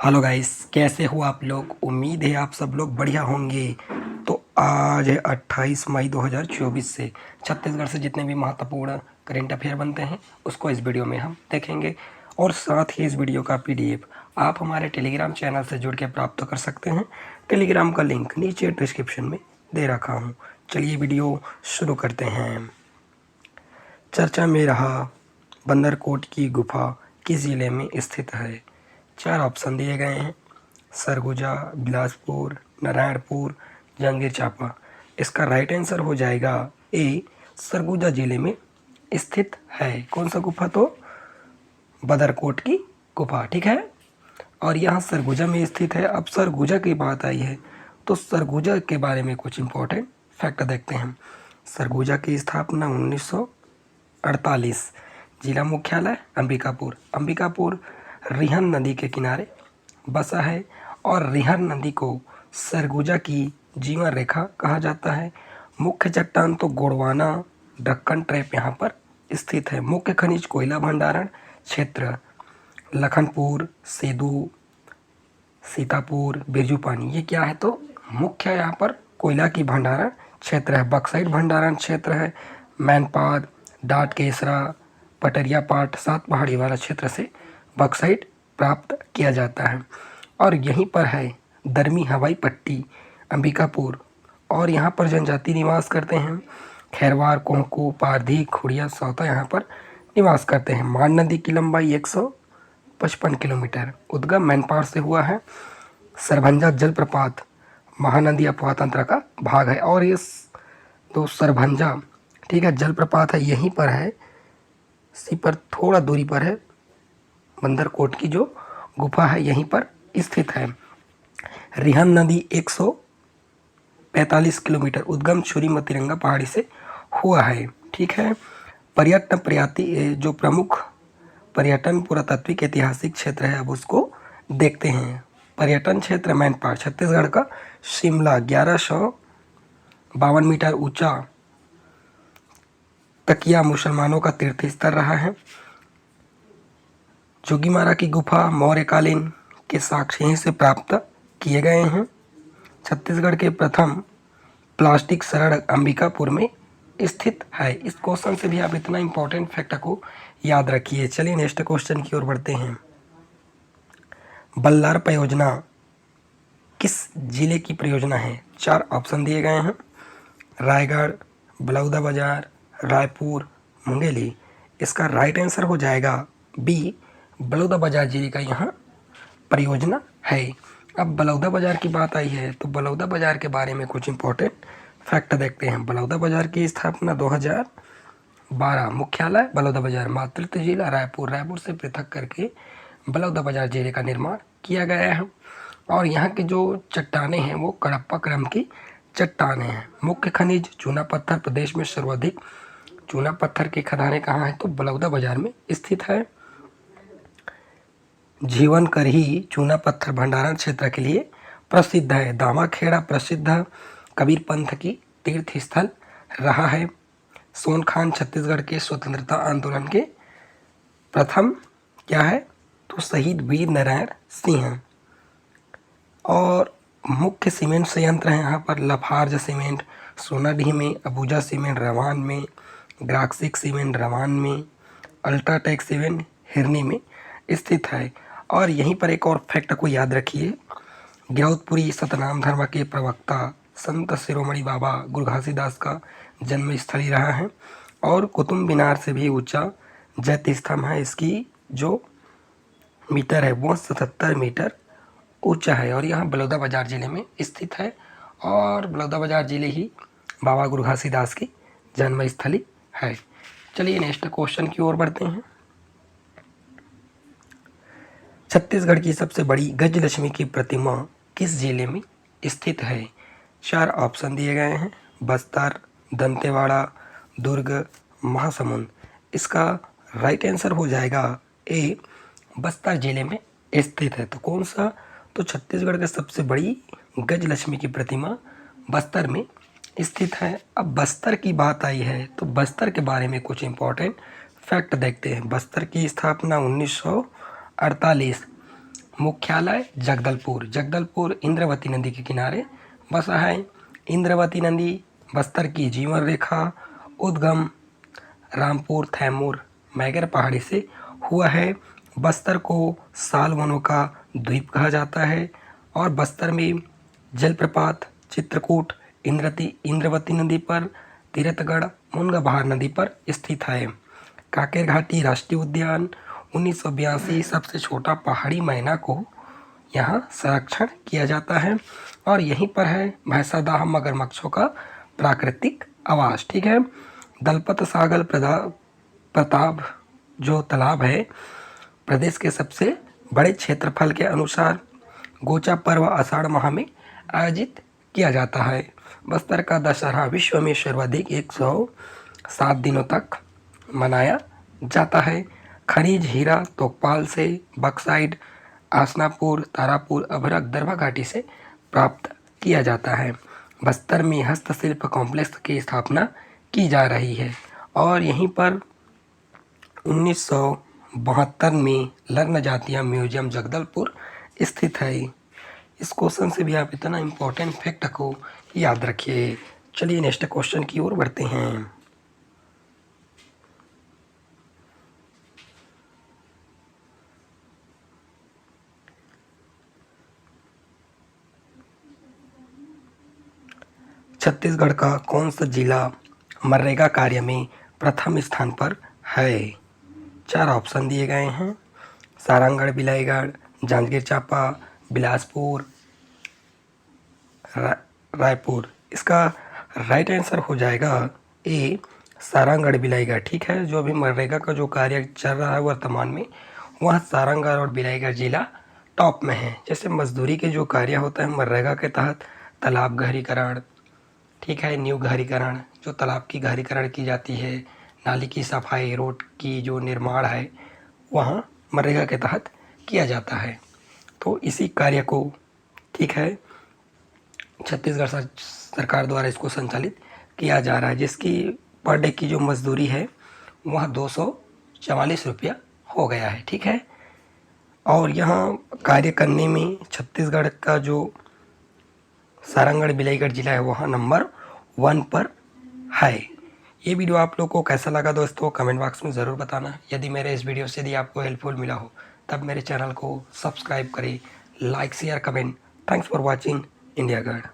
Hello guys, कैसे हो आप लोग। उम्मीद है आप सब लोग बढ़िया होंगे। तो आज है 28 मई 2024 से छत्तीसगढ़ से जितने भी महत्वपूर्ण करेंट अफेयर बनते हैं उसको इस वीडियो में हम देखेंगे। और साथ ही इस वीडियो का पीडीएफ आप हमारे टेलीग्राम चैनल से जुड़ के प्राप्त कर सकते हैं। टेलीग्राम का लिंक नीचे डिस्क्रिप्शन में दे रखा हूँ। चलिए वीडियो शुरू करते हैं। चर्चा में रहा बंदरकोट की गुफा किस जिले में स्थित है। 4 ऑप्शन दिए गए हैं, सरगुजा, बिलासपुर, नारायणपुर, जांजगीर चांपा। इसका राइट आंसर हो जाएगा ए, सरगुजा जिले में स्थित है। कौन सा गुफा? तो बदरकोट की गुफा, ठीक है। और यहाँ सरगुजा में स्थित है। अब सरगुजा की बात आई है तो सरगुजा के बारे में कुछ इम्पोर्टेंट फैक्ट देखते हैं। सरगुजा की स्थापना 1948। जिला मुख्यालय अंबिकापुर। अंबिकापुर रिहन नदी के किनारे बसा है और रिहन नदी को सरगुजा की जीवन रेखा कहा जाता है। मुख्य चट्टान तो गोंडवाना दक्कन ट्रैप यहाँ पर स्थित है। मुख्य खनिज कोयला भंडारण क्षेत्र लखनपुर, सेदू, सीतापुर, बिरजू पानी, ये क्या है? तो मुख्य यहाँ पर कोयला की भंडारण क्षेत्र है। बक्साइट भंडारण क्षेत्र है। मैनपाद, डाट केसरा, पटरिया पाट, सात पहाड़ी वाला क्षेत्र से बक्साइट प्राप्त किया जाता है। और यहीं पर है दरमी हवाई पट्टी अंबिकापुर, और यहाँ पर जनजाति निवास करते हैं। खैरवार, कोंको, पारधी, खुड़िया, सौता यहाँ पर निवास करते हैं। मान नदी की लंबाई 155 किलोमीटर। उद्गम मैनपाट से हुआ है। सरभंजा जलप्रपात महानदी अपवाह तंत्र का भाग है। और ये तो सरभंजा, ठीक है, जलप्रपात है, यहीं पर है, इसी पर थोड़ा दूरी पर है। बंदरकोट की जो गुफा है यहीं पर स्थित है। रिहन नदी 145 किलोमीटर उद्गम छुरीमती तिरंगा पहाड़ी से हुआ है, ठीक है। पर्यटन प्रयाति जो प्रमुख पर्यटन पुरातात्विक ऐतिहासिक क्षेत्र है, अब उसको देखते हैं। पर्यटन क्षेत्र मैनपाट छत्तीसगढ़ का शिमला 1152 मीटर ऊंचा तकिया मुसलमानों का तीर्थ स्थल रहा है। जोगीमारा की गुफा मौर्यकालीन के साक्ष्य यहीं से प्राप्त किए गए हैं। छत्तीसगढ़ के प्रथम प्लास्टिक सड़क अंबिकापुर में स्थित है। इस क्वेश्चन से भी आप इतना इंपॉर्टेंट फैक्ट को याद रखिए। चलिए नेक्स्ट क्वेश्चन की ओर बढ़ते हैं। बल्लार परियोजना किस जिले की परियोजना है? 4 ऑप्शन दिए गए हैं, रायगढ़, बलौदाबाजार, रायपुर, मुंगेली। इसका राइट आंसर हो जाएगा बी, बलौदाबाजार जिले का यहाँ परियोजना है। अब बलौदाबाजार की बात आई है तो बलौदाबाजार के बारे में कुछ इंपॉर्टेंट फैक्ट देखते हैं। बलौदाबाजार की स्थापना 2012। मुख्यालय बलौदाबाजार। मातृत्व जिला रायपुर। रायपुर से पृथक करके बलौदाबाजार जिले का निर्माण किया गया है। और यहाँ की जो चट्टानें हैं वो कडप्पा क्रम की चट्टानें हैं। मुख्य खनिज चूना पत्थर। प्रदेश में सर्वाधिक चूना पत्थर की खदानें कहाँ हैं? तो बलौदाबाजार में स्थित है। जीवन करही चूना पत्थर भंडारण क्षेत्र के लिए प्रसिद्ध है। दामाखेड़ा प्रसिद्ध कबीर पंथ की तीर्थ स्थल रहा है। सोनखान छत्तीसगढ़ के स्वतंत्रता आंदोलन के प्रथम क्या है? तो शहीद वीर नारायण सिंह। और मुख्य सीमेंट संयंत्र हैं यहाँ पर लफार्ज सीमेंट सोनाडीह में, अबूजा सीमेंट रवान में, ग्राक्सिक सीमेंट रवान में, अल्ट्राटेक सीमेंट हिरनी में स्थित है। और यहीं पर एक और फैक्ट को याद रखिए, गिरौदपुरी सतनाम धर्म के प्रवक्ता संत शिरोमणि बाबा गुरु घासीदास का जन्म स्थली रहा है। और कुतुब मीनार से भी ऊंचा जैत स्तंभ है। इसकी जो मीटर है वो 77 मीटर ऊंचा है। और यह बलौदाबाजार जिले में स्थित है। और बलौदाबाजार जिले ही बाबा गुरु घासीदास की जन्मस्थली है। चलिए नेक्स्ट क्वेश्चन की ओर बढ़ते हैं। छत्तीसगढ़ की सबसे बड़ी गजलक्ष्मी की प्रतिमा किस जिले में स्थित है? 4 ऑप्शन दिए गए हैं, बस्तर, दंतेवाड़ा, दुर्ग, महासमुंद। इसका राइट आंसर हो जाएगा ए, बस्तर जिले में स्थित है। तो कौन सा? तो छत्तीसगढ़ की सबसे बड़ी गजलक्ष्मी की प्रतिमा बस्तर में स्थित है। अब बस्तर की बात आई है तो बस्तर के बारे में कुछ इंपॉर्टेंट फैक्ट देखते हैं। बस्तर की स्थापना 1948। मुख्यालय जगदलपुर। जगदलपुर इंद्रावती नदी के किनारे बसा है। इंद्रावती नदी बस्तर की जीवन रेखा उद्गम रामपुर थैमूर मैगर पहाड़ी से हुआ है। बस्तर को साल वनों का द्वीप कहा जाता है और बस्तर में जलप्रपात चित्रकूट इंद्रावती नदी पर, तीरथगढ़ मुनगा बहार नदी पर स्थित है। काकेर घाटी राष्ट्रीय उद्यान 1982 सबसे छोटा पहाड़ी मैना को यहाँ संरक्षण किया जाता है और यहीं पर है भैंसादाह मगरमच्छों का प्राकृतिक आवास। ठीक है। दलपत सागर प्रताप जो तालाब है प्रदेश के सबसे बड़े क्षेत्रफल के अनुसार गोचा पर्व आषाढ़ माह में आयोजित किया जाता है। बस्तर का दशहरा विश्व में सर्वाधिक 107 दिनों तक मनाया जाता है। खनिज हीरा तोकपाल से, बक्साइड आसनापुर तारापुर अभरक दरभा घाटी से प्राप्त किया जाता है। बस्तर में हस्तशिल्प कॉम्प्लेक्स की स्थापना की जा रही है और यहीं पर 1972 में लग्न जातिया म्यूजियम जगदलपुर स्थित है। इस क्वेश्चन से भी आप इतना इम्पोर्टेंट फैक्ट को याद रखिए। चलिए नेक्स्ट क्वेश्चन की ओर बढ़ते हैं। छत्तीसगढ़ का कौन सा जिला मनरेगा कार्य में प्रथम स्थान पर है? 4 ऑप्शन दिए गए हैं। सारंगढ़ बिलाईगढ़, जांजगीर चांपा, बिलासपुर, रायपुर। इसका राइट आंसर हो जाएगा ए सारंगढ़ बिलाईगढ़। ठीक है। जो अभी मनरेगा का जो कार्य चल रहा है वर्तमान में वह सारंगढ़ और बिलाईगढ़ जिला टॉप में है। जैसे मजदूरी के जो कार्य होता है मनरेगा के तहत तालाब गहरीकरण, ठीक है, नींव गहरीकरण, जो तालाब की गहरीकरण की जाती है, नाली की सफाई, रोड की जो निर्माण है वहाँ मनरेगा के तहत किया जाता है। तो इसी कार्य को, ठीक है, छत्तीसगढ़ सरकार द्वारा इसको संचालित किया जा रहा है, जिसकी पर डे की जो मजदूरी है वह 244 रुपया हो गया है। ठीक है। और यहाँ कार्य करने में छत्तीसगढ़ का जो सारंगढ़ बिलाईगढ़ जिला है वहाँ नंबर 1 पर है। ये वीडियो आप लोग को कैसा लगा दोस्तों कमेंट बॉक्स में ज़रूर बताना। यदि मेरे इस वीडियो से यदि आपको हेल्पफुल मिला हो तब मेरे चैनल को सब्सक्राइब करें, like share comment. Thanks for watching India guard.